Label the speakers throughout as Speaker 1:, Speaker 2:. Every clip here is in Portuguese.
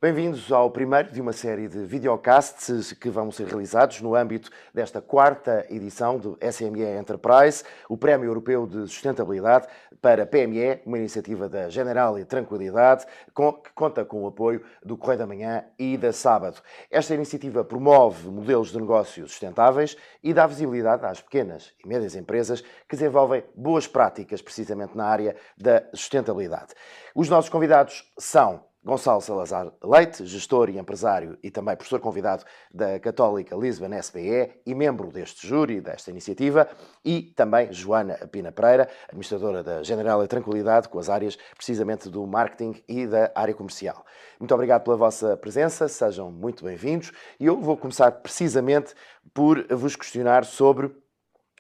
Speaker 1: Bem-vindos ao primeiro de uma série de videocasts que vão ser realizados no âmbito desta quarta edição do SME Enterprise, o Prémio Europeu de Sustentabilidade para PME, uma iniciativa da Generali Tranquilidade, que conta com o apoio do Correio da Manhã e da Sábado. Esta iniciativa promove modelos de negócios sustentáveis e dá visibilidade às pequenas e médias empresas que desenvolvem boas práticas precisamente na área da sustentabilidade. Os nossos convidados são Gonçalo Salazar Leite, gestor e empresário e também professor convidado da Católica Lisbon SBE e membro deste júri, desta iniciativa, e também Joana Pina Pereira, administradora da Generali Tranquilidade, com as áreas precisamente do marketing e da área comercial. Muito obrigado pela vossa presença, sejam muito bem-vindos e eu vou começar precisamente por vos questionar sobre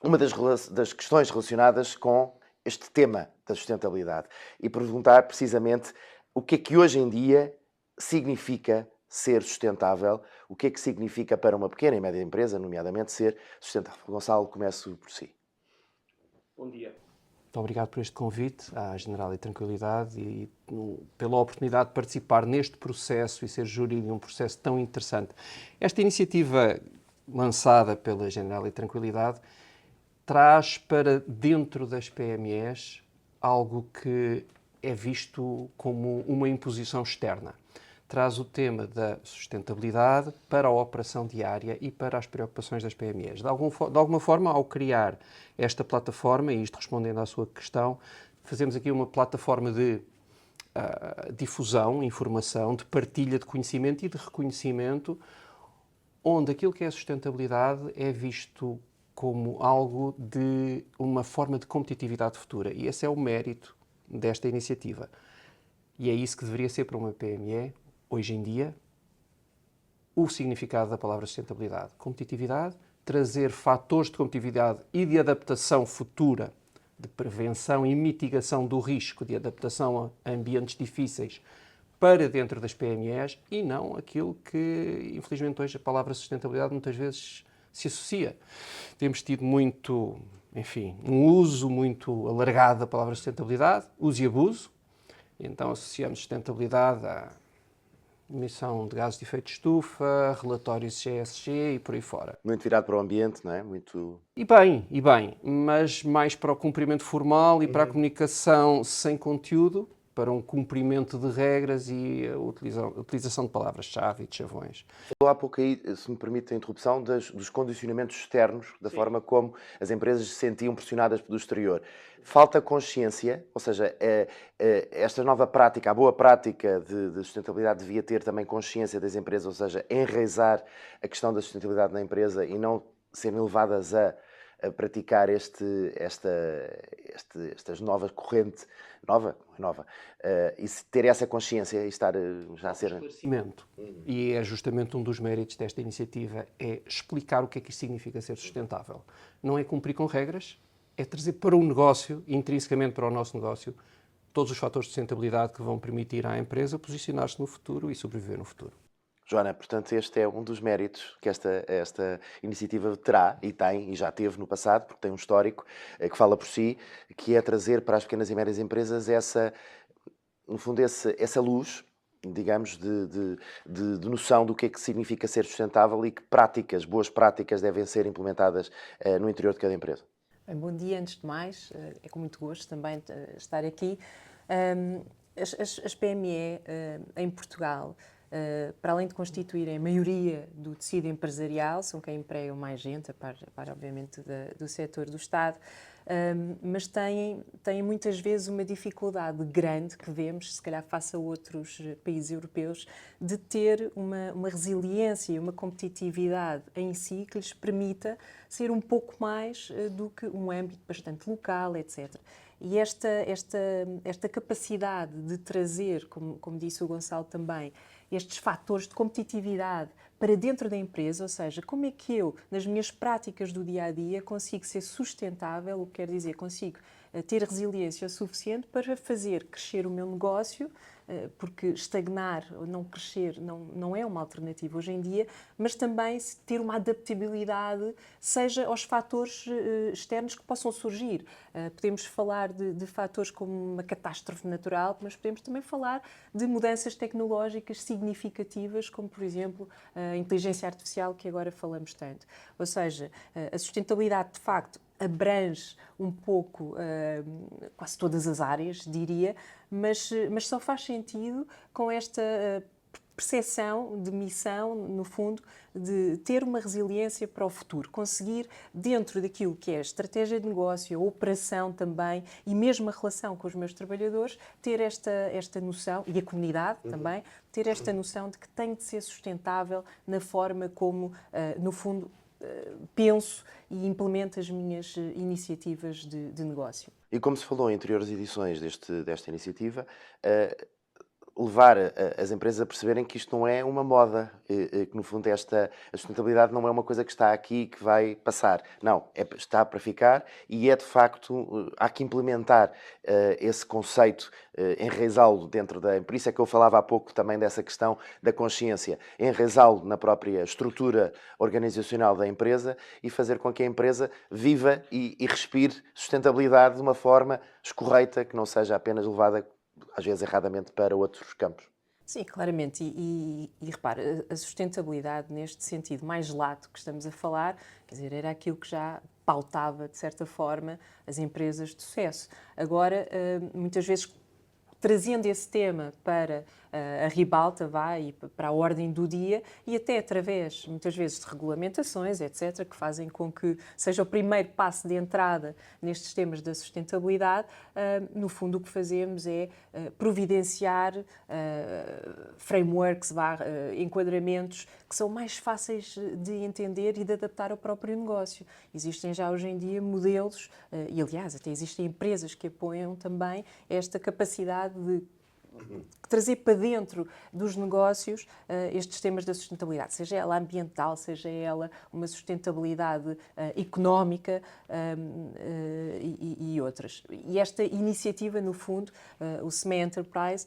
Speaker 1: uma das questões relacionadas com este tema da sustentabilidade e perguntar precisamente o que é que hoje em dia significa ser sustentável, o que é que significa para uma pequena e média empresa, nomeadamente, ser sustentável. Gonçalo, começo por si.
Speaker 2: Bom dia. Muito obrigado por este convite à Generali Tranquilidade e pela oportunidade de participar neste processo e ser júri de um processo tão interessante. Esta iniciativa lançada pela Generali Tranquilidade traz para dentro das PMEs algo que é visto como uma imposição externa. Traz o tema da sustentabilidade para a operação diária e para as preocupações das PMEs. De alguma forma, ao criar esta plataforma, e isto respondendo à sua questão, fazemos aqui uma plataforma de difusão, informação, de partilha de conhecimento e de reconhecimento, onde aquilo que é sustentabilidade é visto como algo de uma forma de competitividade futura. E esse é o mérito desta iniciativa. E é isso que deveria ser para uma PME, hoje em dia, o significado da palavra sustentabilidade. Competitividade, trazer fatores de competitividade e de adaptação futura, de prevenção e mitigação do risco, de adaptação a ambientes difíceis para dentro das PMEs e não aquilo que, infelizmente, hoje a palavra sustentabilidade muitas vezes se associa. Temos tido muito, um uso muito alargado da palavra sustentabilidade, uso e abuso. Então associamos sustentabilidade à emissão de gases de efeito de estufa, relatórios ESG e por aí fora.
Speaker 1: Muito virado para o ambiente, não é? Muito...
Speaker 2: E bem, mas mais para o cumprimento formal e para a comunicação sem conteúdo, para um cumprimento de regras e a utilização de palavras-chave e de chavões.
Speaker 1: Falou há pouco aí, se me permite a interrupção, dos condicionamentos externos, da
Speaker 2: Sim.
Speaker 1: forma como as empresas se sentiam pressionadas pelo exterior. Falta consciência, ou seja, esta nova prática, a boa prática de sustentabilidade devia ter também consciência das empresas, ou seja, enraizar a questão da sustentabilidade na empresa e não serem levadas a praticar estas novas correntes, e ter essa consciência e estar já a ser...
Speaker 2: Esclarecimento. E é justamente um dos méritos desta iniciativa, é explicar o que é que isto significa ser sustentável. Não é cumprir com regras, é trazer para o negócio, intrinsecamente para o nosso negócio, todos os fatores de sustentabilidade que vão permitir à empresa posicionar-se no futuro e sobreviver no futuro.
Speaker 1: Joana, portanto, este é um dos méritos que esta iniciativa terá e tem, e já teve no passado, porque tem um histórico que fala por si, que é trazer para as pequenas e médias empresas no fundo, essa luz, digamos, de noção do que é que significa ser sustentável e que boas práticas devem ser implementadas no interior de cada empresa.
Speaker 3: Bom dia, antes de mais, é com muito gosto também estar aqui. As PME em Portugal, para além de constituírem a maioria do tecido empresarial, são quem empregam mais gente, a par obviamente do setor do Estado, mas têm muitas vezes uma dificuldade grande que vemos, se calhar face a outros países europeus, de ter uma resiliência e uma competitividade em si que lhes permita ser um pouco mais do que um âmbito bastante local, etc. E esta capacidade de trazer, como disse o Gonçalo também, estes fatores de competitividade para dentro da empresa, ou seja, como é que eu, nas minhas práticas do dia-a-dia, consigo ser sustentável, o que quer dizer, consigo ter resiliência suficiente para fazer crescer o meu negócio porque estagnar ou não crescer não é uma alternativa hoje em dia, mas também ter uma adaptabilidade, seja aos fatores externos que possam surgir. Podemos falar de fatores como uma catástrofe natural, mas podemos também falar de mudanças tecnológicas significativas, como, por exemplo, a inteligência artificial, que agora falamos tanto. Ou seja, a sustentabilidade, de facto, abrange um pouco quase todas as áreas, diria, mas só faz sentido com esta percepção de missão, no fundo, de ter uma resiliência para o futuro, conseguir, dentro daquilo que é a estratégia de negócio, a operação também e mesmo a relação com os meus trabalhadores, ter esta noção, e a comunidade também, ter esta noção de que tem de ser sustentável na forma como, no fundo, penso e implemento as minhas iniciativas de negócio.
Speaker 1: E como se falou em anteriores edições desta iniciativa, levar as empresas a perceberem que isto não é uma moda, que no fundo a sustentabilidade não é uma coisa que está aqui e que vai passar. Não, está para ficar e é de facto, há que implementar esse conceito, enraizá-lo dentro por isso é que eu falava há pouco também dessa questão da consciência, enraizá-lo na própria estrutura organizacional da empresa e fazer com que a empresa viva e respire sustentabilidade de uma forma escorreita, que não seja apenas levada às vezes erradamente, para outros campos.
Speaker 3: Sim, claramente. E repara, a sustentabilidade, neste sentido mais lato que estamos a falar, quer dizer, era aquilo que já pautava, de certa forma, as empresas de sucesso. Agora, muitas vezes, trazendo esse tema para a ribalta, e para a ordem do dia, e até através, muitas vezes, de regulamentações, etc., que fazem com que seja o primeiro passo de entrada nestes temas da sustentabilidade. No fundo, o que fazemos é providenciar frameworks, enquadramentos que são mais fáceis de entender e de adaptar ao próprio negócio. Existem já hoje em dia modelos, e aliás, até existem empresas que apoiam também esta capacidade de trazer para dentro dos negócios estes temas da sustentabilidade, seja ela ambiental, seja ela uma sustentabilidade económica e outras. E esta iniciativa, no fundo, o SME Enterprise,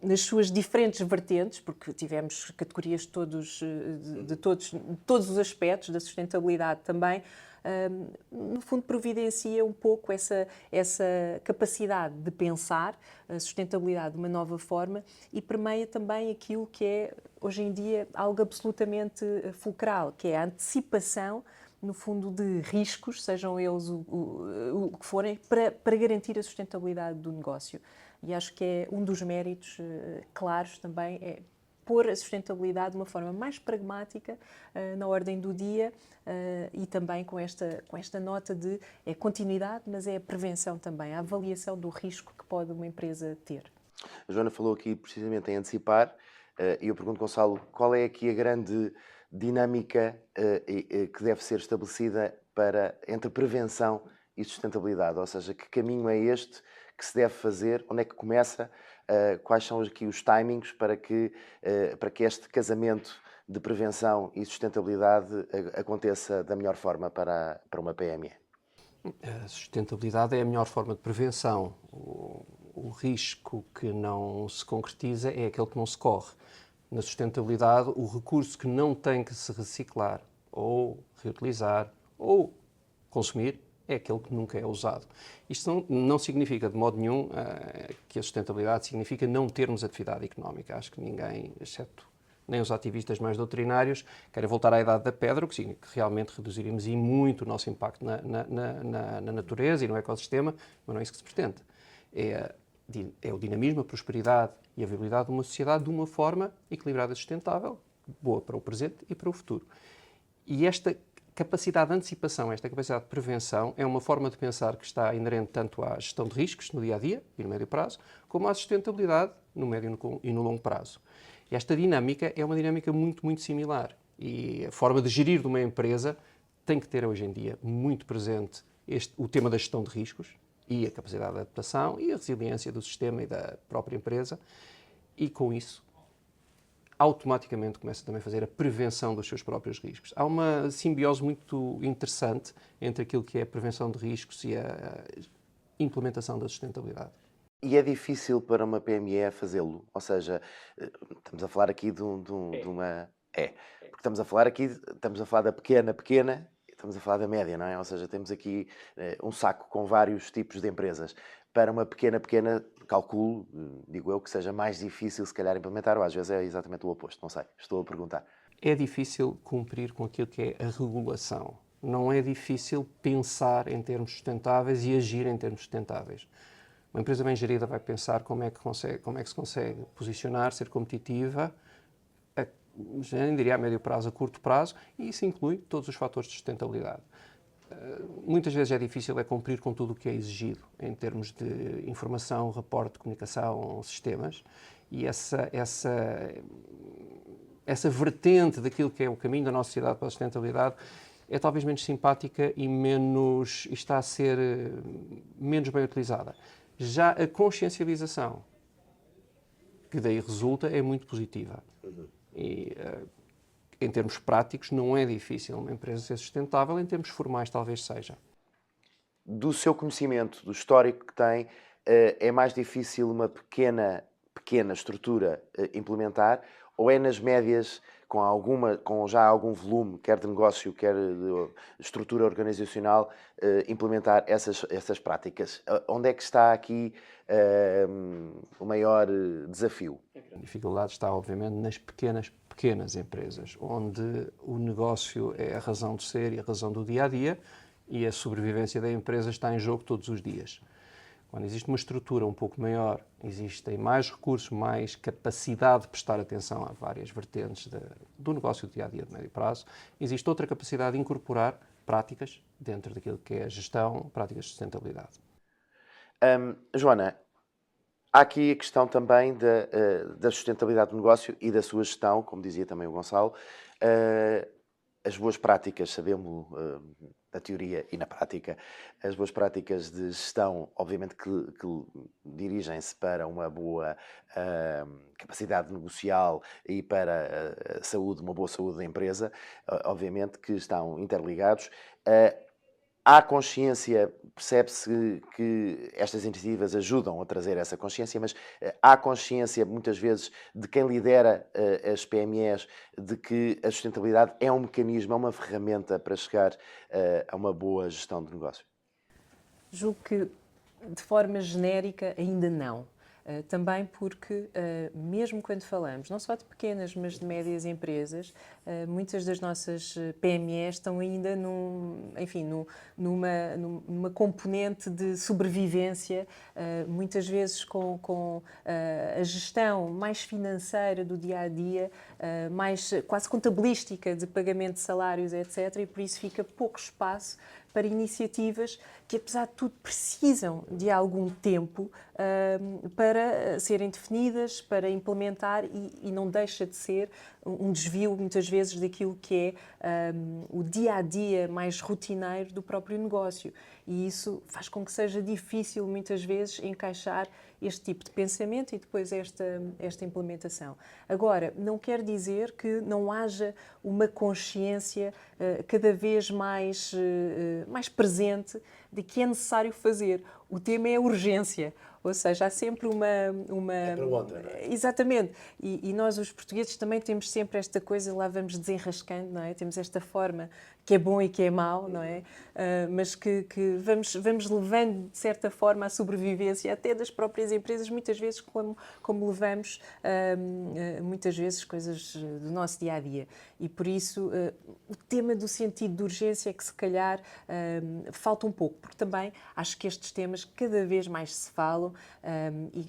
Speaker 3: nas suas diferentes vertentes, porque tivemos categorias de todos os aspectos da sustentabilidade também, no fundo providencia um pouco essa capacidade de pensar a sustentabilidade de uma nova forma e permeia também aquilo que é, hoje em dia, algo absolutamente fulcral, que é a antecipação, no fundo, de riscos, sejam eles o que forem, para garantir a sustentabilidade do negócio. E acho que é um dos méritos claros também, é pôr a sustentabilidade de uma forma mais pragmática na ordem do dia e também com esta nota de continuidade, mas é a prevenção também, a avaliação do risco que pode uma empresa ter.
Speaker 1: A Joana falou aqui precisamente em antecipar e eu pergunto, Gonçalo, qual é aqui a grande dinâmica que deve ser estabelecida entre prevenção e sustentabilidade? Ou seja, que caminho é este que se deve fazer? Onde é que começa? Quais são aqui os timings para que este casamento de prevenção e sustentabilidade aconteça da melhor forma para uma PME?
Speaker 2: A sustentabilidade é a melhor forma de prevenção. O risco que não se concretiza é aquele que não se corre. Na sustentabilidade, o recurso que não tem que se reciclar ou reutilizar ou consumir é aquele que nunca é usado. Isto não significa de modo nenhum que a sustentabilidade significa não termos atividade económica. Acho que ninguém, exceto nem os ativistas mais doutrinários, querem voltar à idade da pedra, o que significa que realmente reduziríamos e muito o nosso impacto na natureza e no ecossistema, mas não é isso que se pretende. É o dinamismo, a prosperidade e a viabilidade de uma sociedade de uma forma equilibrada e sustentável, boa para o presente e para o futuro. E esta capacidade de antecipação, esta capacidade de prevenção, é uma forma de pensar que está inerente tanto à gestão de riscos no dia-a-dia e no médio prazo, como à sustentabilidade no médio e no longo prazo. E esta dinâmica é uma dinâmica muito, muito similar. E a forma de gerir de uma empresa tem que ter hoje em dia muito presente o tema da gestão de riscos e a capacidade de adaptação e a resiliência do sistema e da própria empresa. E com isso, automaticamente começa também a fazer a prevenção dos seus próprios riscos. Há uma simbiose muito interessante entre aquilo que é a prevenção de riscos e a implementação da sustentabilidade.
Speaker 1: E é difícil para uma PME fazê-lo? Ou seja, estamos a falar aqui de uma... É, porque estamos a falar da pequena, e estamos a falar da média, não é? Ou seja, temos aqui um saco com vários tipos de empresas. Para uma pequena, calculo, digo eu, que seja mais difícil se calhar implementar, ou às vezes é exatamente o oposto, não sei, estou a perguntar.
Speaker 2: É difícil cumprir com aquilo que é a regulação. Não é difícil pensar em termos sustentáveis e agir em termos sustentáveis. Uma empresa bem gerida vai pensar como é que se consegue posicionar, ser competitiva, já nem diria a médio prazo, a curto prazo, e isso inclui todos os fatores de sustentabilidade. Muitas vezes é difícil cumprir com tudo o que é exigido em termos de informação, reporte, comunicação, sistemas, e essa vertente daquilo que é o caminho da nossa sociedade para a sustentabilidade é talvez menos simpática e está a ser menos bem utilizada. Já a consciencialização, que daí resulta, é muito positiva. E, em termos práticos, não é difícil uma empresa ser sustentável, em termos formais talvez seja.
Speaker 1: Do seu conhecimento, do histórico que tem, é mais difícil uma pequena estrutura implementar, ou é nas médias, com já algum volume, quer de negócio, quer de estrutura organizacional, implementar essas práticas? Onde é que está aqui o maior desafio?
Speaker 2: A dificuldade está, obviamente, nas pequenas empresas, onde o negócio é a razão de ser e a razão do dia-a-dia, e a sobrevivência da empresa está em jogo todos os dias. Quando existe uma estrutura um pouco maior, existem mais recursos, mais capacidade de prestar atenção a várias vertentes do negócio do dia-a-dia de médio prazo, existe outra capacidade de incorporar práticas dentro daquilo que é a gestão, práticas de sustentabilidade.
Speaker 1: Joana, há aqui a questão também da sustentabilidade do negócio e da sua gestão, como dizia também o Gonçalo. As boas práticas, sabemos na teoria e na prática, as boas práticas de gestão, obviamente que dirigem-se para uma boa capacidade negocial e para a saúde, uma boa saúde da empresa, obviamente que estão interligados. Há consciência, percebe-se que estas iniciativas ajudam a trazer essa consciência, mas há consciência, muitas vezes, de quem lidera as PMEs, de que a sustentabilidade é um mecanismo, é uma ferramenta para chegar a uma boa gestão de negócio?
Speaker 3: Julgo que, de forma genérica, ainda não. Também porque, mesmo quando falamos, não só de pequenas, mas de médias empresas, muitas das nossas PMEs estão ainda numa componente de sobrevivência, muitas vezes com a gestão mais financeira do dia-a-dia, mais quase contabilística de pagamento de salários, etc. E por isso fica pouco espaço para iniciativas que, apesar de tudo, precisam de algum tempo para serem definidas, para implementar, e não deixa de ser um desvio, muitas vezes, daquilo que é o dia-a-dia mais rotineiro do próprio negócio. E isso faz com que seja difícil, muitas vezes, encaixar este tipo de pensamento e depois esta implementação. Agora, não quer dizer que não haja uma consciência cada vez mais presente de que é necessário fazer. O tema é a urgência, ou seja, há sempre uma...
Speaker 1: É pergunta, não é?
Speaker 3: Exatamente. E nós, os portugueses, também temos sempre esta coisa, lá vamos desenrascando, não é? Temos esta forma que é bom e que é mau, não é? Mas que vamos levando, de certa forma, a sobrevivência até das próprias empresas, muitas vezes como levamos, muitas vezes, coisas do nosso dia-a-dia. E, por isso, o tema do sentido de urgência é que, se calhar, falta um pouco, porque também acho que estes temas cada vez mais se falam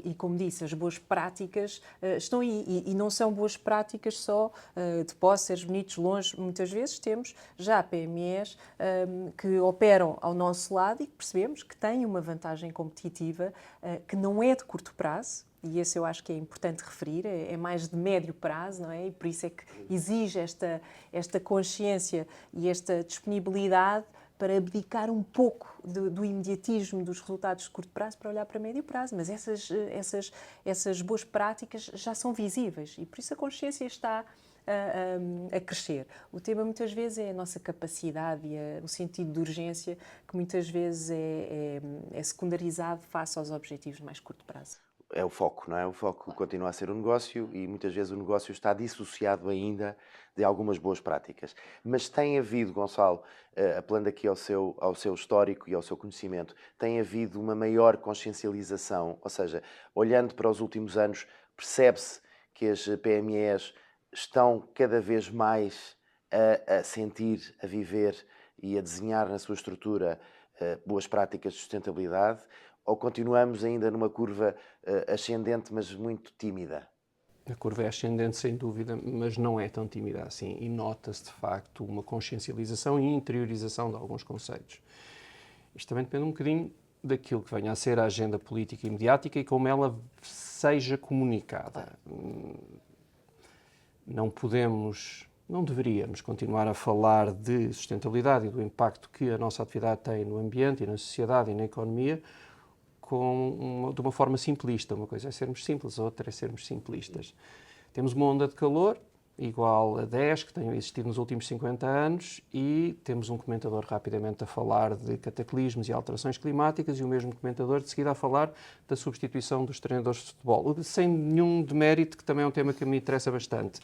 Speaker 3: e, como disse, as boas práticas estão aí. E não são boas práticas só de posses bonitos, longe. Muitas vezes temos já PMEs que operam ao nosso lado e que percebemos que têm uma vantagem competitiva que não é de curto prazo, e esse eu acho que é importante referir, é mais de médio prazo, não é? E por isso é que exige esta consciência e esta disponibilidade para abdicar um pouco do imediatismo dos resultados de curto prazo para olhar para médio prazo. Mas essas boas práticas já são visíveis e por isso a consciência está a crescer. O tema muitas vezes é a nossa capacidade e o sentido de urgência que muitas vezes é secundarizado face aos objetivos de mais curto prazo.
Speaker 1: É o foco, não é? O foco continua a ser o negócio e muitas vezes o negócio está dissociado ainda de algumas boas práticas. Mas tem havido, Gonçalo, apelando aqui ao seu histórico e ao seu conhecimento, tem havido uma maior consciencialização, ou seja, olhando para os últimos anos, percebe-se que as PMEs estão cada vez mais a sentir, a viver e a desenhar na sua estrutura boas práticas de sustentabilidade, ou continuamos ainda numa curva ascendente, mas muito tímida?
Speaker 2: A curva é ascendente, sem dúvida, mas não é tão tímida assim. E nota-se, de facto, uma consciencialização e interiorização de alguns conceitos. Isto também depende um bocadinho daquilo que venha a ser a agenda política e mediática e como ela seja comunicada. Não podemos, não deveríamos continuar a falar de sustentabilidade e do impacto que a nossa atividade tem no ambiente e na sociedade e na economia de uma forma simplista. Uma coisa é sermos simples, a outra é sermos simplistas. Temos uma onda de calor igual a 10, que tenham existido nos últimos 50 anos, e temos um comentador rapidamente a falar de cataclismos e alterações climáticas e o mesmo comentador de seguida a falar da substituição dos treinadores de futebol, sem nenhum demérito, que também é um tema que me interessa bastante.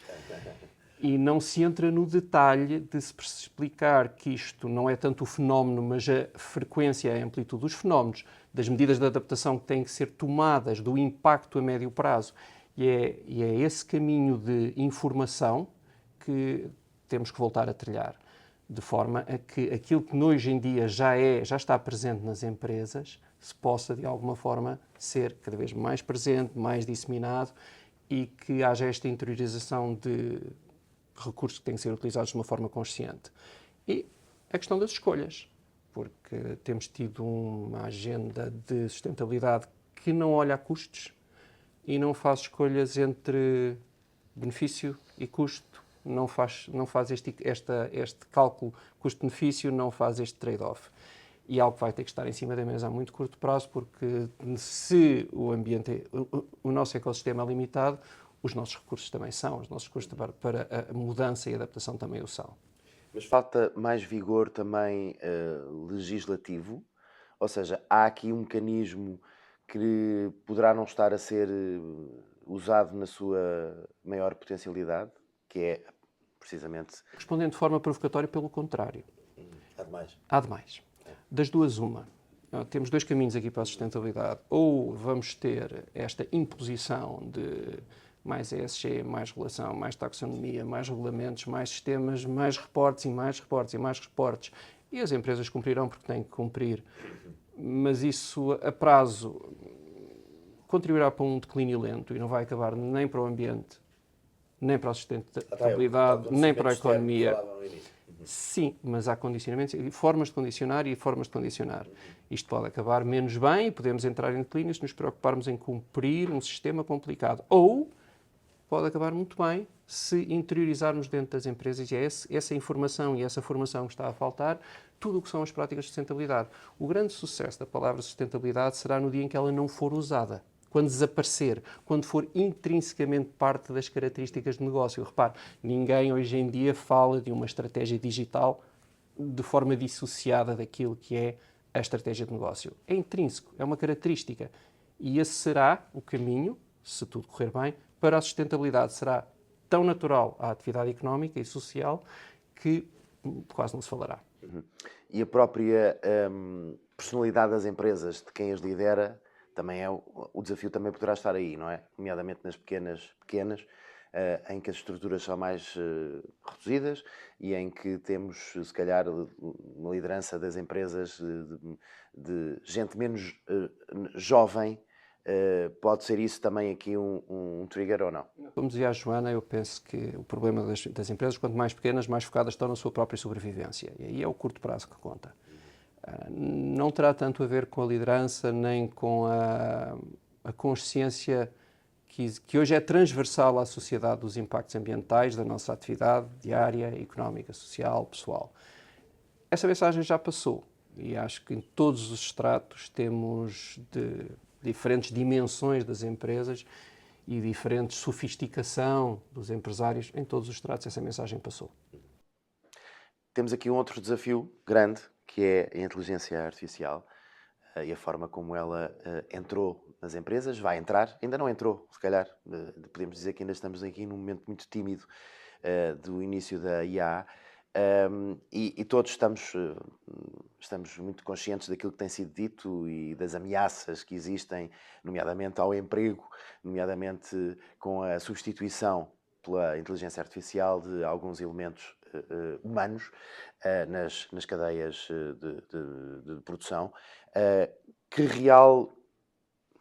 Speaker 2: E não se entra no detalhe de se explicar que isto não é tanto o fenómeno, mas a frequência e a amplitude dos fenómenos, das medidas de adaptação que têm que ser tomadas, do impacto a médio prazo. E é esse caminho de informação que temos que voltar a trilhar, de forma a que aquilo que hoje em dia já está presente nas empresas, se possa, de alguma forma, ser cada vez mais presente, mais disseminado, e que haja esta interiorização de recursos que têm que ser utilizados de uma forma consciente. E a questão das escolhas, porque temos tido uma agenda de sustentabilidade que não olha a custos e não faz escolhas entre benefício e custo, não faz este cálculo custo-benefício, não faz este trade-off. E é algo que vai ter que estar em cima da mesa a muito curto prazo, porque se o nosso ecossistema é limitado, os nossos recursos também são, os nossos recursos para a mudança e adaptação também o são.
Speaker 1: Mas falta mais vigor também legislativo, ou seja, há aqui um mecanismo que poderá não estar a ser usado na sua maior potencialidade, que é precisamente...
Speaker 2: Respondendo de forma provocatória, pelo contrário.
Speaker 1: Há demais.
Speaker 2: Há demais. Das duas, uma. Temos dois caminhos aqui para a sustentabilidade. Ou vamos ter esta imposição de mais ESG, mais regulação, mais taxonomia, mais regulamentos, mais sistemas, mais reportes e mais reportes e mais reportes. E as empresas cumprirão porque têm que cumprir. Mas isso, a prazo, contribuirá para um declínio lento e não vai acabar nem para o ambiente, nem para a sustentabilidade, nem para a economia. Sim, mas há condicionamentos, formas de condicionar e formas de condicionar. Isto pode acabar menos bem e podemos entrar em declínio se nos preocuparmos em cumprir um sistema complicado. Ou pode acabar muito bem se interiorizarmos dentro das empresas, e é essa informação e essa formação que está a faltar, tudo o que são as práticas de sustentabilidade. O grande sucesso da palavra sustentabilidade será no dia em que ela não for usada, quando desaparecer, quando for intrinsecamente parte das características de negócio. Repare, ninguém hoje em dia fala de uma estratégia digital de forma dissociada daquilo que é a estratégia de negócio. É intrínseco, é uma característica. E esse será o caminho, se tudo correr bem, para a sustentabilidade. Será tão natural à atividade económica e social que quase não se falará.
Speaker 1: E a própria personalidade das empresas, de quem as lidera, também o desafio também poderá estar aí, não é? Nomeadamente nas pequenas, em que as estruturas são mais reduzidas e em que temos, se calhar, uma liderança das empresas de gente menos jovem. Pode ser isso também aqui um trigger ou não?
Speaker 2: Como dizia a Joana, eu penso que o problema das empresas, quanto mais pequenas, mais focadas estão na sua própria sobrevivência. E aí é o curto prazo que conta. Não terá tanto a ver com a liderança, nem com a consciência que hoje é transversal à sociedade dos impactos ambientais da nossa atividade diária, económica, social, pessoal. Essa mensagem já passou e acho que em todos os estratos temos diferentes dimensões das empresas e diferente sofisticação dos empresários, em todos os estratos essa mensagem passou.
Speaker 1: Temos aqui um outro desafio grande, que é a inteligência artificial e a forma como ela entrou nas empresas, vai entrar, ainda não entrou, se calhar, podemos dizer que ainda estamos aqui num momento muito tímido do início da IA, e todos estamos muito conscientes daquilo que tem sido dito e das ameaças que existem, nomeadamente ao emprego, nomeadamente com a substituição pela inteligência artificial de alguns elementos humanos nas cadeias de produção. Que real,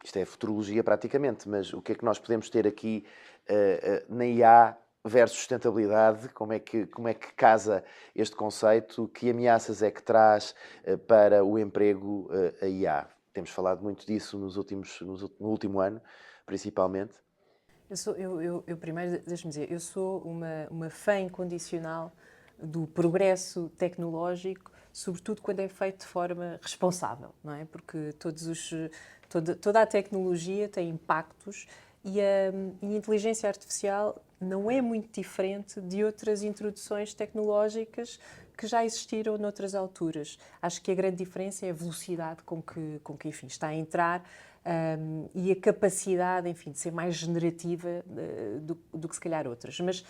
Speaker 1: isto é futurologia praticamente, mas o que é que nós podemos ter aqui na IA versus sustentabilidade? Como é que casa este conceito? Que ameaças é que traz para o emprego a IA? Temos falado muito disso no último ano, principalmente.
Speaker 3: Eu primeiro, deixa-me dizer, eu sou uma fã incondicional do progresso tecnológico, sobretudo quando é feito de forma responsável, não é? Porque toda a tecnologia tem impactos e a inteligência artificial não é muito diferente de outras introduções tecnológicas que já existiram noutras alturas. Acho que a grande diferença é a velocidade com que enfim, está a entrar e a capacidade, enfim, de ser mais generativa do que se calhar outras. Mas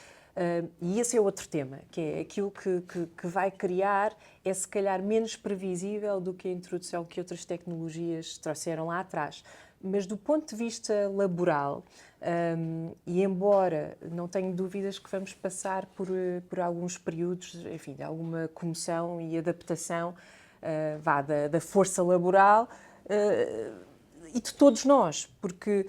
Speaker 3: e esse é outro tema, que é aquilo que vai criar é se calhar menos previsível do que a introdução que outras tecnologias trouxeram lá atrás. Mas do ponto de vista laboral, e embora não tenho dúvidas que vamos passar por alguns períodos, enfim, de alguma comoção e adaptação da força laboral e de todos nós, porque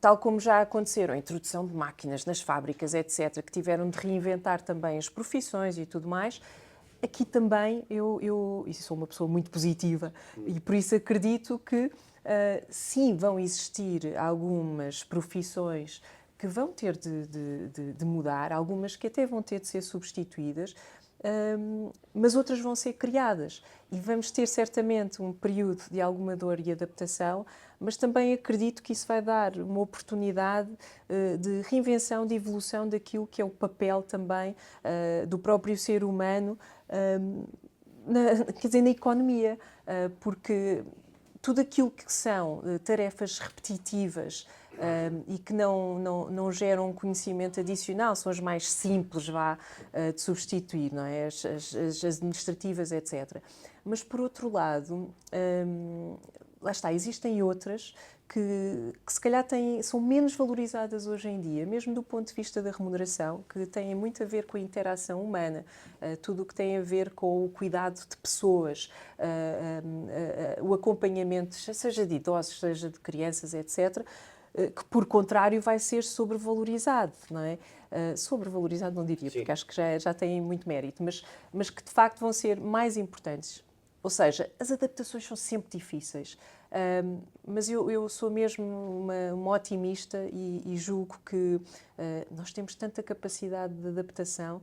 Speaker 3: tal como já aconteceram, a introdução de máquinas nas fábricas, etc., que tiveram de reinventar também as profissões e tudo mais, aqui também eu sou uma pessoa muito positiva e por isso acredito que sim, vão existir algumas profissões que vão ter de mudar, algumas que até vão ter de ser substituídas, mas outras vão ser criadas. E vamos ter certamente um período de alguma dor e adaptação, mas também acredito que isso vai dar uma oportunidade de reinvenção, de evolução daquilo que é o papel também do próprio ser humano, quer dizer, na economia, porque tudo aquilo que são tarefas repetitivas e que não geram conhecimento adicional, são as mais simples de substituir, não é? As administrativas, etc. Mas, por outro lado, lá está, existem outras que se calhar são menos valorizadas hoje em dia, mesmo do ponto de vista da remuneração, que têm muito a ver com a interação humana, tudo o que tem a ver com o cuidado de pessoas, o acompanhamento, seja de idosos, seja de crianças, etc., que, por contrário, vai ser sobrevalorizado, não é? Sobrevalorizado não diria, porque acho que já tem muito mérito, mas que, de facto, vão ser mais importantes. Ou seja, as adaptações são sempre difíceis, mas eu sou mesmo uma otimista e julgo que nós temos tanta capacidade de adaptação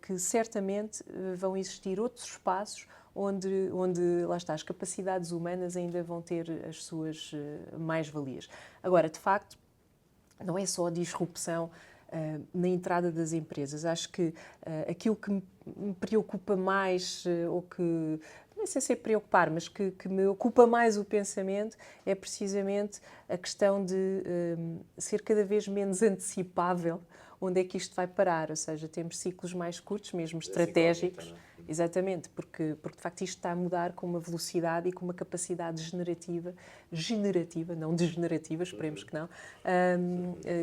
Speaker 3: que certamente vão existir outros espaços onde lá está, as capacidades humanas ainda vão ter as suas mais-valias. Agora, de facto, não é só a disrupção na entrada das empresas. Acho que aquilo que me preocupa mais, ou que não sei se é preocupar, mas que me ocupa mais o pensamento, é precisamente a questão de ser cada vez menos antecipável onde é que isto vai parar, ou seja, temos ciclos mais curtos, mesmo estratégicos, exatamente, porque de facto isto está a mudar com uma velocidade e com uma capacidade generativa, não degenerativa, esperemos que não,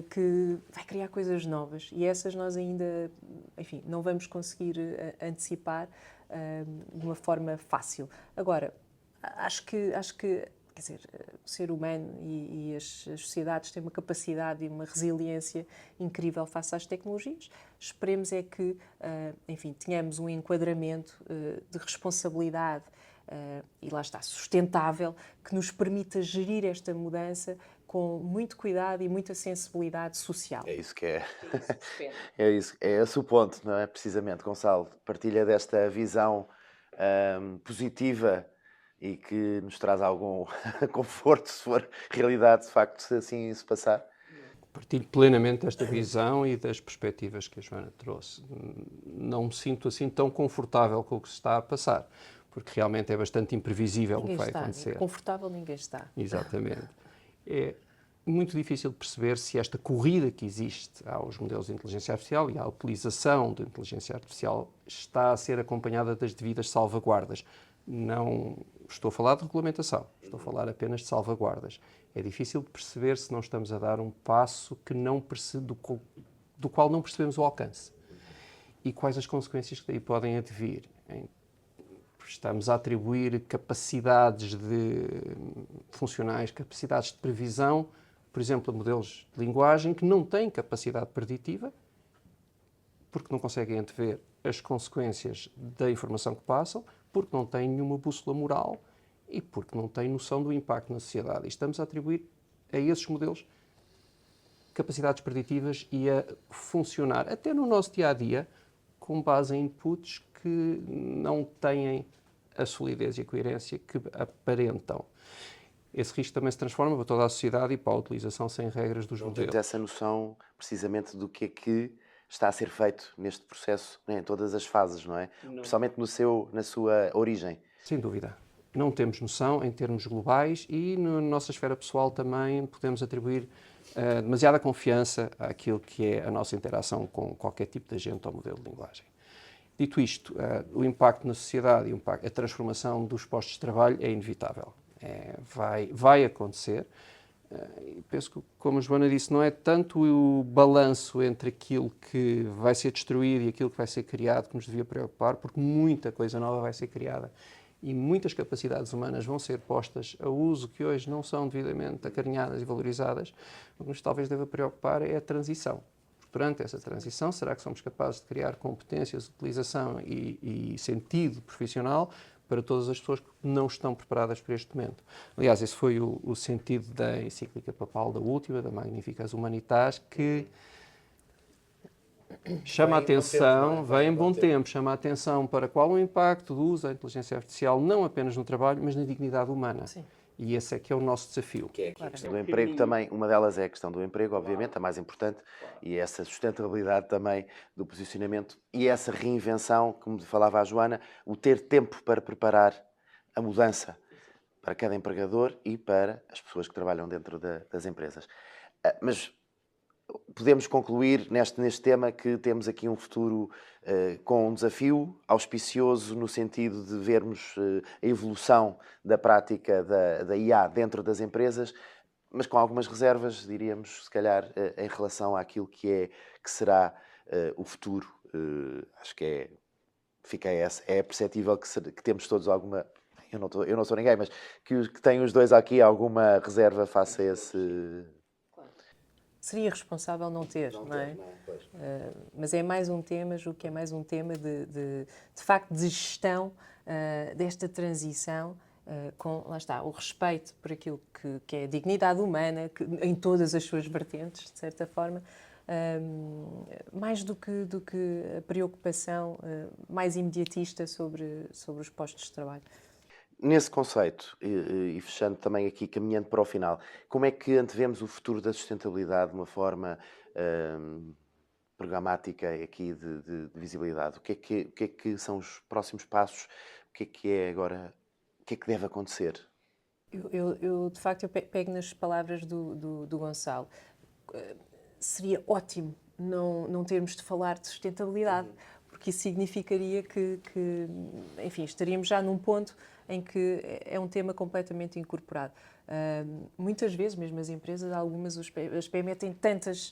Speaker 3: que vai criar coisas novas e essas nós ainda, enfim, não vamos conseguir antecipar de uma forma fácil. Agora, acho que quer dizer, o ser humano e as sociedades têm uma capacidade e uma resiliência incrível face às tecnologias. Esperemos é que, enfim, tenhamos um enquadramento de responsabilidade e lá está, sustentável, que nos permita gerir esta mudança com muito cuidado e muita sensibilidade social.
Speaker 1: É isso que é. É isso, é esse o ponto, não é? Precisamente, Gonçalo, partilha desta visão positiva e que nos traz algum conforto, se for realidade, de facto, se assim se passar.
Speaker 2: Partilho plenamente desta visão e das perspectivas que a Joana trouxe. Não me sinto assim tão confortável com o que se está a passar, porque realmente é bastante imprevisível o que vai acontecer.
Speaker 3: Confortável ninguém está.
Speaker 2: Exatamente. É muito difícil de perceber se esta corrida que existe aos modelos de inteligência artificial e à utilização da inteligência artificial está a ser acompanhada das devidas salvaguardas. Não estou a falar de regulamentação, estou a falar apenas de salvaguardas. É difícil de perceber se não estamos a dar um passo que do qual não percebemos o alcance. E quais as consequências que daí podem advir. Estamos a atribuir capacidades funcionais, capacidades de previsão, por exemplo, a modelos de linguagem que não têm capacidade preditiva, porque não conseguem antever as consequências da informação que passam, porque não têm nenhuma bússola moral e porque não têm noção do impacto na sociedade. E estamos a atribuir a esses modelos capacidades preditivas e a funcionar, até no nosso dia-a-dia, com base em inputs que não têm a solidez e a coerência que aparentam. Esse risco também se transforma para toda a sociedade e para a utilização sem regras dos modelos.
Speaker 1: Temos essa noção, precisamente, do que é que está a ser feito neste processo, né, em todas as fases, não é? Principalmente na sua origem.
Speaker 2: Sem dúvida. Não temos noção em termos globais e na nossa esfera pessoal também podemos atribuir demasiada confiança àquilo que é a nossa interação com qualquer tipo de agente ou modelo de linguagem. Dito isto, o impacto na sociedade e a transformação dos postos de trabalho é inevitável. Vai acontecer. E penso que, como a Joana disse, não é tanto o balanço entre aquilo que vai ser destruído e aquilo que vai ser criado que nos devia preocupar, porque muita coisa nova vai ser criada e muitas capacidades humanas vão ser postas a uso que hoje não são devidamente acarinhadas e valorizadas. O que nos talvez deva preocupar é a transição. Durante essa transição, será que somos capazes de criar competências, utilização e sentido profissional para todas as pessoas que não estão preparadas para este momento? Aliás, esse foi o sentido da encíclica papal da última, da Magnificas Humanitas, que chama a atenção, vem em bom tempo, chama a atenção para qual o impacto do uso da inteligência artificial, não apenas no trabalho, mas na dignidade humana.
Speaker 3: Sim.
Speaker 2: E esse é que é o nosso desafio.
Speaker 1: A questão do emprego também, uma delas é a questão do emprego, obviamente, a mais importante, e essa sustentabilidade também do posicionamento e essa reinvenção, como falava a Joana, o ter tempo para preparar a mudança para cada empregador e para as pessoas que trabalham dentro das empresas. Mas podemos concluir neste tema que temos aqui um futuro com um desafio auspicioso no sentido de vermos a evolução da prática da IA dentro das empresas, mas com algumas reservas, diríamos, se calhar, em relação àquilo que será o futuro. Acho que é perceptível que temos todos alguma... Eu não sou ninguém, mas que tem os dois aqui alguma reserva face a esse...
Speaker 3: Seria irresponsável não ter, não é? Mas é mais um tema, julgo que é mais um tema de facto, de gestão desta transição com, lá está, o respeito por aquilo que é a dignidade humana, em todas as suas vertentes, de certa forma, mais do que a preocupação mais imediatista sobre os postos de trabalho.
Speaker 1: Nesse conceito, e fechando também aqui, caminhando para o final, como é que antevemos o futuro da sustentabilidade de uma forma programática aqui de visibilidade? O que é que são os próximos passos? O que é agora? O que é que deve acontecer?
Speaker 3: Eu de facto, pego nas palavras do Gonçalo. Seria ótimo não termos de falar de sustentabilidade, porque isso significaria que, enfim, estaríamos já num ponto em que é um tema completamente incorporado. Muitas vezes, mesmo as empresas, algumas, as PME têm tantos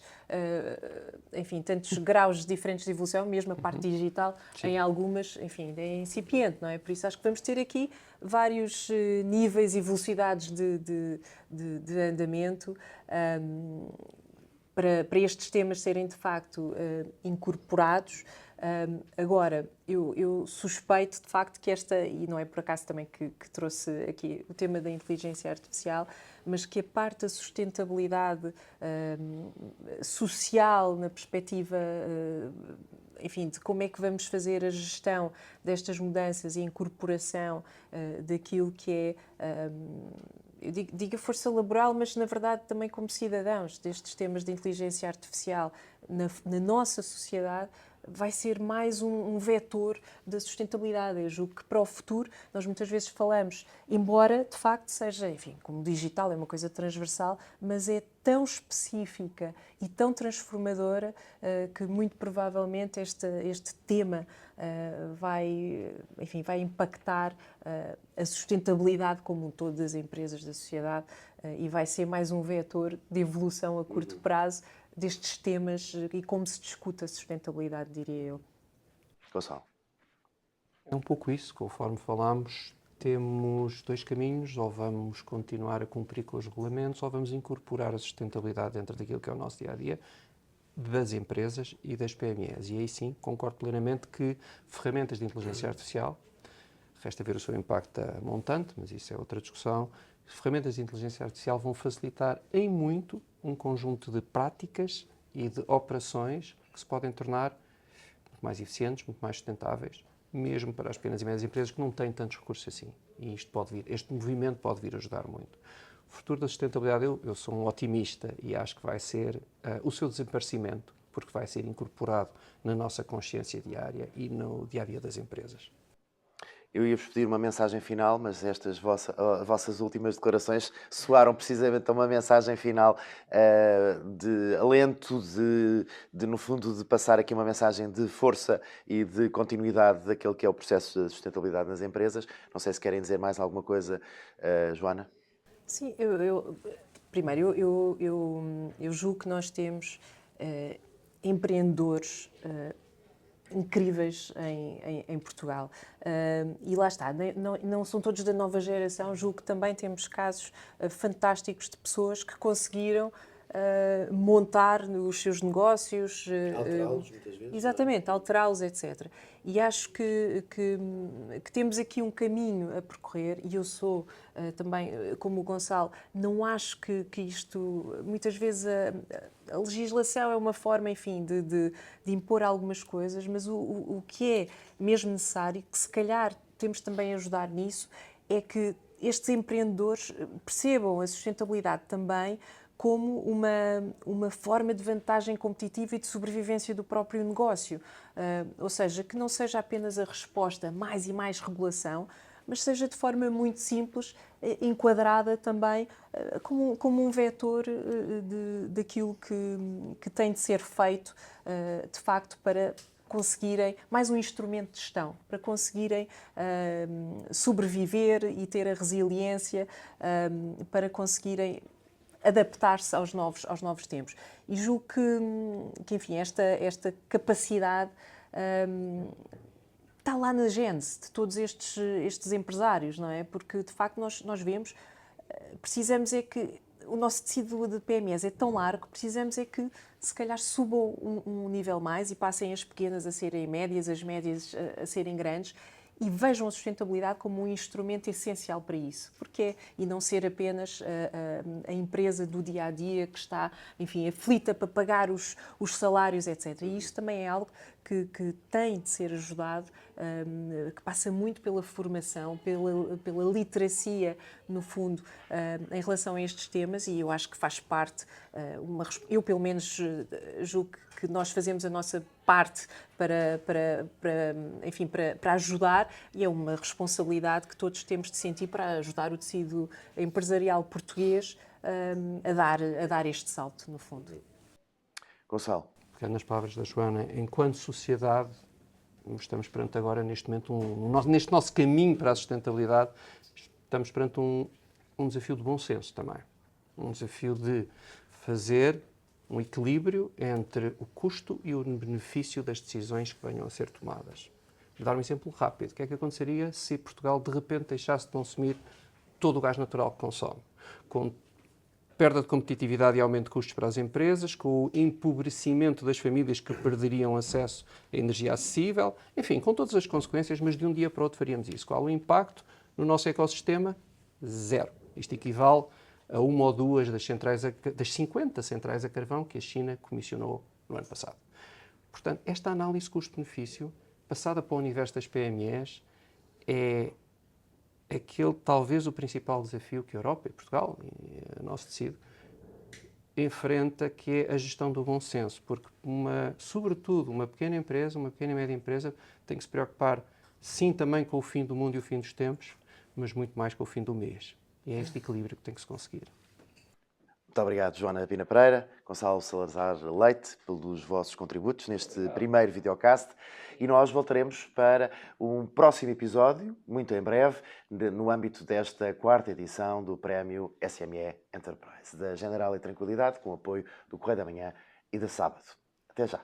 Speaker 3: graus diferentes de evolução, mesmo a parte digital, em algumas, enfim, é incipiente, não é? Por isso acho que vamos ter aqui vários níveis e velocidades de andamento para estes temas serem, de facto, incorporados. Agora, eu suspeito, de facto, que e não é por acaso também que trouxe aqui o tema da inteligência artificial, mas que a parte da sustentabilidade social, na perspectiva, enfim, de como é que vamos fazer a gestão destas mudanças e a incorporação daquilo que é eu digo a força laboral, mas na verdade também como cidadãos destes temas de inteligência artificial na nossa sociedade, vai ser mais um vetor da sustentabilidade. Eu julgo que para o futuro, nós muitas vezes falamos, embora de facto seja, enfim, como o digital é uma coisa transversal, mas é tão específica e tão transformadora que muito provavelmente este tema vai impactar a sustentabilidade como um todo das empresas, da sociedade, e vai ser mais um vetor de evolução a curto prazo destes temas e como se discute a sustentabilidade, diria eu.
Speaker 1: Gonçalo.
Speaker 2: É um pouco isso, conforme falámos, temos dois caminhos: ou vamos continuar a cumprir com os regulamentos, ou vamos incorporar a sustentabilidade dentro daquilo que é o nosso dia-a-dia das empresas e das PMEs. E aí sim, concordo plenamente que ferramentas de inteligência artificial, resta ver o seu impacto montante, mas isso é outra discussão, ferramentas de inteligência artificial vão facilitar em muito um conjunto de práticas e de operações que se podem tornar muito mais eficientes, muito mais sustentáveis, mesmo para as pequenas e médias empresas que não têm tantos recursos assim. E este movimento pode vir ajudar muito. O futuro da sustentabilidade, eu sou um otimista e acho que vai ser o seu desaparecimento, porque vai ser incorporado na nossa consciência diária e no dia-a-dia das empresas.
Speaker 1: Eu ia-vos pedir uma mensagem final, mas estas vossas últimas declarações soaram precisamente a uma mensagem final de alento, no fundo, de passar aqui uma mensagem de força e de continuidade daquele que é o processo de sustentabilidade nas empresas. Não sei se querem dizer mais alguma coisa, Joana.
Speaker 3: Sim, primeiro, eu julgo que nós temos empreendedores incríveis em Portugal. E lá está, não são todos da nova geração, julgo que também temos casos fantásticos de pessoas que conseguiram montar os seus negócios.
Speaker 1: Alterá-los, muitas vezes.
Speaker 3: Exatamente, alterá-los, etc. E acho que temos aqui um caminho a percorrer, e eu sou também, como o Gonçalo, não acho que isto, muitas vezes a legislação é uma forma, enfim, de impor algumas coisas, mas o que é mesmo necessário, que se calhar temos também a ajudar nisso, é que estes empreendedores percebam a sustentabilidade também como uma forma de vantagem competitiva e de sobrevivência do próprio negócio. Ou seja, que não seja apenas a resposta mais e mais regulação, mas seja de forma muito simples, enquadrada também como um vetor daquilo que tem de ser feito, de facto, para conseguirem, mais um instrumento de gestão, para conseguirem sobreviver e ter a resiliência para conseguirem adaptar-se aos novos tempos. E julgo que enfim, esta capacidade está lá na gênese de todos estes empresários, não é? Porque, de facto, nós vemos, precisamos é que o nosso tecido de PMEs é tão largo, precisamos é que, se calhar, subam um nível mais e passem as pequenas a serem médias, as médias a serem grandes, e vejam a sustentabilidade como um instrumento essencial para isso. Porque e não ser apenas a empresa do dia-a-dia que está, enfim, aflita para pagar os salários, etc. E isto também é algo que tem de ser ajudado, que passa muito pela formação, pela literacia, no fundo, em relação a estes temas, e eu acho que faz parte, eu pelo menos julgo que nós fazemos a nossa parte para ajudar, e é uma responsabilidade que todos temos de sentir para ajudar o tecido empresarial português a dar este salto, no fundo.
Speaker 1: Gonçalo.
Speaker 2: Pegando nas palavras da Joana, enquanto sociedade, estamos perante agora, neste momento, neste nosso caminho para a sustentabilidade, estamos perante um desafio de bom senso também. Um desafio de fazer um equilíbrio entre o custo e o benefício das decisões que venham a ser tomadas. Vou dar um exemplo rápido. O que é que aconteceria se Portugal, de repente, deixasse de consumir todo o gás natural que consome? Com perda de competitividade e aumento de custos para as empresas, com o empobrecimento das famílias que perderiam acesso a energia acessível, enfim, com todas as consequências, mas de um dia para o outro faríamos isso. Qual o impacto no nosso ecossistema? Zero. Isto equivale a uma ou duas das 50 centrais a carvão que a China comissionou no ano passado. Portanto, esta análise custo-benefício, passada para o universo das PMEs, é talvez o principal desafio que a Europa e Portugal, e o nosso tecido, enfrenta, que é a gestão do bom senso, porque sobretudo uma pequena empresa, uma pequena e média empresa, tem que se preocupar sim também com o fim do mundo e o fim dos tempos, mas muito mais com o fim do mês. E é este equilíbrio que tem que se conseguir.
Speaker 1: Muito obrigado, Joana Pina Pereira, Gonçalo Salazar Leite, pelos vossos contributos neste primeiro videocast. E nós voltaremos para um próximo episódio, muito em breve, no âmbito desta quarta edição do Prémio SME Enterprise, da General e Tranquilidade, com o apoio do Correio da Manhã e da Sábado. Até já.